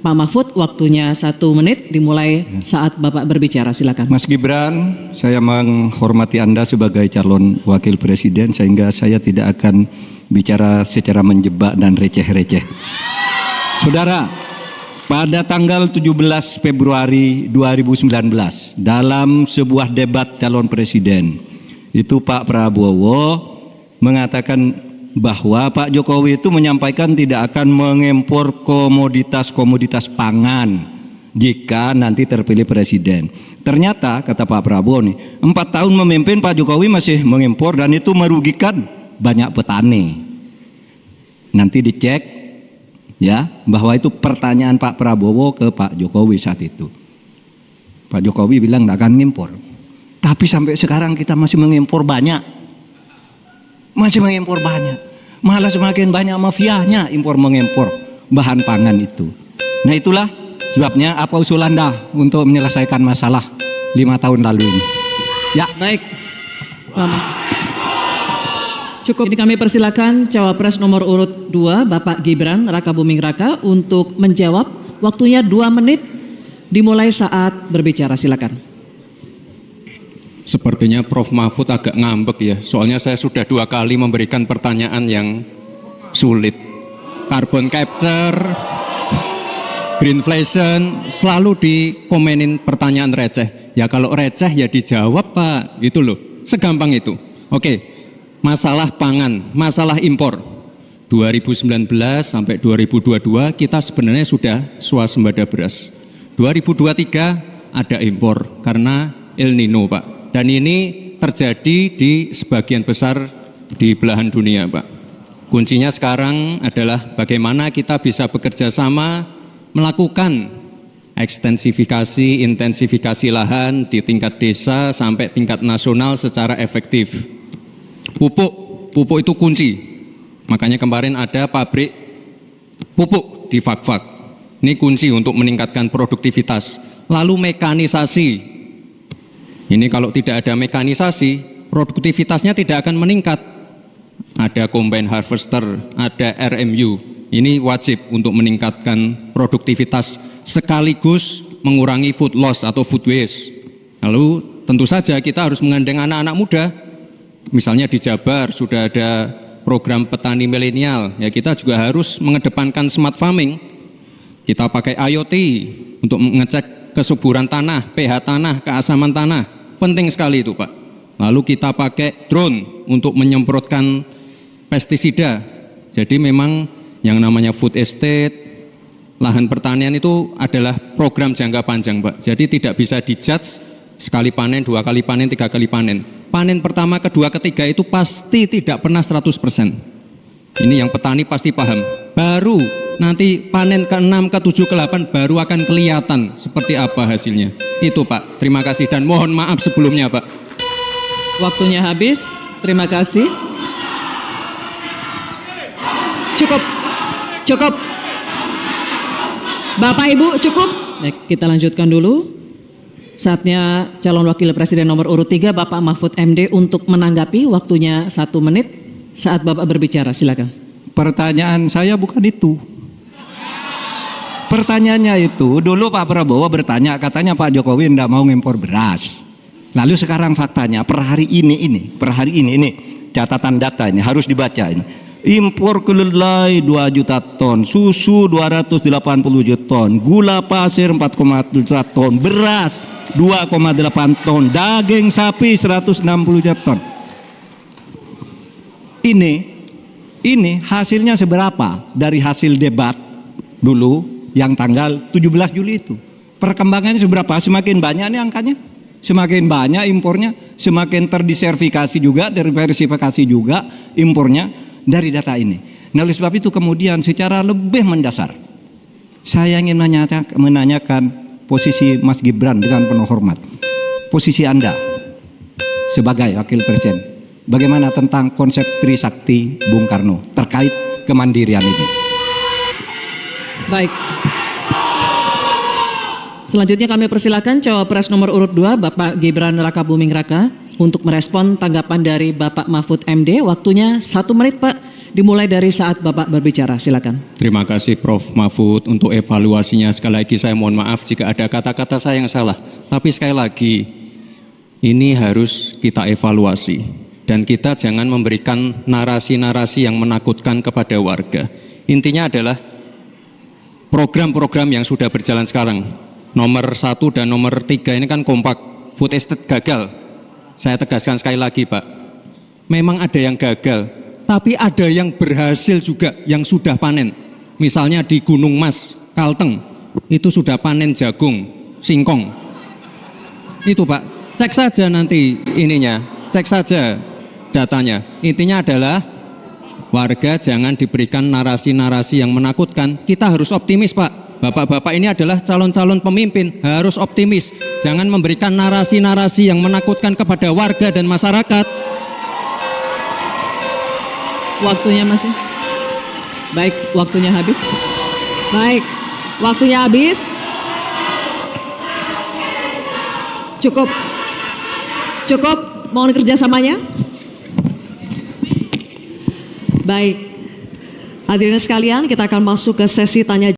Pak Mahfud, waktunya 1 menit dimulai saat Bapak berbicara. Silakan. Mas Gibran, saya menghormati Anda sebagai calon wakil presiden sehingga saya tidak akan bicara secara menjebak dan receh-receh. Saudara, pada tanggal 17 Februari 2019 dalam sebuah debat calon presiden itu Pak Prabowo mengatakan bahwa Pak Jokowi itu menyampaikan tidak akan mengimpor komoditas-komoditas pangan jika nanti terpilih presiden. Ternyata kata Pak Prabowo nih, 4 tahun memimpin Pak Jokowi masih mengimpor dan itu merugikan banyak petani. Nanti dicek ya bahwa itu pertanyaan Pak Prabowo ke Pak Jokowi saat itu. Pak Jokowi bilang tidak akan mengimpor. Tapi sampai sekarang kita masih mengimpor banyak. Masih mengimpor banyak, malah semakin banyak mafianya impor mengimpor bahan pangan itu. Nah itulah sebabnya apa usul Anda untuk menyelesaikan masalah 5 tahun lalu ini. Ya. Baik, cukup. Ini kami persilakan Cawapres nomor urut 2 Bapak Gibran Rakabuming Raka untuk menjawab. Waktunya 2 menit dimulai saat berbicara. Silakan. Sepertinya Prof. Mahfud agak ngambek ya, soalnya saya sudah 2 kali memberikan pertanyaan yang sulit. Carbon capture, greenflation, selalu dikomenin pertanyaan receh. Ya kalau receh ya dijawab Pak, gitu loh, segampang itu. Oke, masalah pangan, masalah impor. 2019 sampai 2022 kita sebenarnya sudah swasembada beras. 2023 ada impor karena El Nino Pak. Dan ini terjadi di sebagian besar di belahan dunia Pak. Kuncinya sekarang adalah bagaimana kita bisa bekerja sama melakukan ekstensifikasi, intensifikasi lahan di tingkat desa sampai tingkat nasional secara efektif. Pupuk itu kunci. Makanya kemarin ada pabrik pupuk di Fak-Fak. Ini kunci untuk meningkatkan produktivitas. Lalu mekanisasi. Ini kalau tidak ada mekanisasi, produktivitasnya tidak akan meningkat. Ada combine harvester, ada RMU. Ini wajib untuk meningkatkan produktivitas sekaligus mengurangi food loss atau food waste. Lalu tentu saja kita harus menggandeng anak-anak muda. Misalnya di Jabar sudah ada program petani milenial. Ya kita juga harus mengedepankan smart farming. Kita pakai IoT untuk mengecek kesuburan tanah, pH tanah, keasaman tanah. Penting sekali itu Pak. Lalu kita pakai drone untuk menyemprotkan pestisida. Jadi memang yang namanya food estate, lahan pertanian itu adalah program jangka panjang Pak. Jadi tidak bisa dijudge sekali panen, 2 kali panen, 3 kali panen. Panen pertama, kedua, ketiga itu pasti tidak pernah 100%. Ini yang petani pasti paham. Baru nanti panen ke-6, ke-7, ke-8 baru akan kelihatan seperti apa hasilnya. Itu Pak, terima kasih dan mohon maaf sebelumnya Pak. Waktunya habis, terima kasih. Cukup. Bapak Ibu cukup. Baik, kita lanjutkan dulu. Saatnya calon wakil presiden nomor urut 3 Bapak Mahfud MD untuk menanggapi. Waktunya 1 menit saat Bapak berbicara. Silakan. Pertanyaan saya bukan itu. Pertanyaannya itu, dulu Pak Prabowo bertanya, katanya Pak Jokowi tidak mau ngimpor beras. Lalu sekarang faktanya, per hari ini, catatan data ini harus dibaca ini. Impor kedelai 2 juta ton, susu 280 juta ton, gula pasir 4,1 juta ton, beras 2,8 ton, daging sapi 160 juta ton. Ini hasilnya seberapa dari hasil debat dulu yang tanggal 17 Juli itu. Perkembangannya seberapa? Semakin banyak nih angkanya, semakin banyak impornya, semakin terdiversifikasi juga, diversifikasi juga impornya dari data ini. Nah oleh sebab itu kemudian secara lebih mendasar saya ingin menanyakan posisi Mas Gibran dengan penuh hormat. Posisi Anda sebagai wakil presiden, bagaimana tentang konsep Trisakti Bung Karno terkait kemandirian ini? Baik. Selanjutnya kami persilakan Cawapres nomor urut 2 Bapak Gibran Rakabuming Raka untuk merespon tanggapan dari Bapak Mahfud MD. Waktunya 1 menit Pak Dimulai dari saat Bapak berbicara, silakan. Terima kasih Prof. Mahfud untuk evaluasinya. Sekali lagi saya mohon maaf jika ada kata-kata saya yang salah. Tapi sekali lagi, ini harus kita evaluasi. Dan kita jangan memberikan narasi-narasi yang menakutkan kepada warga. Intinya adalah program-program yang sudah berjalan sekarang. Nomor 1 dan nomor 3 ini kan kompak. Food estate gagal. Saya tegaskan sekali lagi Pak. Memang ada yang gagal. Tapi ada yang berhasil juga yang sudah panen. Misalnya di Gunung Mas, Kalteng. Itu sudah panen jagung, singkong. Itu Pak. Cek saja nanti ininya. Cek saja datanya. Intinya adalah warga jangan diberikan narasi-narasi yang menakutkan. Kita harus optimis Pak. Bapak-bapak ini adalah calon-calon pemimpin, harus optimis. Jangan memberikan narasi-narasi yang menakutkan kepada warga dan masyarakat. Waktunya masih? Baik, waktunya habis. Baik, waktunya habis. Cukup. Cukup, mohon kerjasamanya. Baik, hadirin sekalian, kita akan masuk ke sesi tanya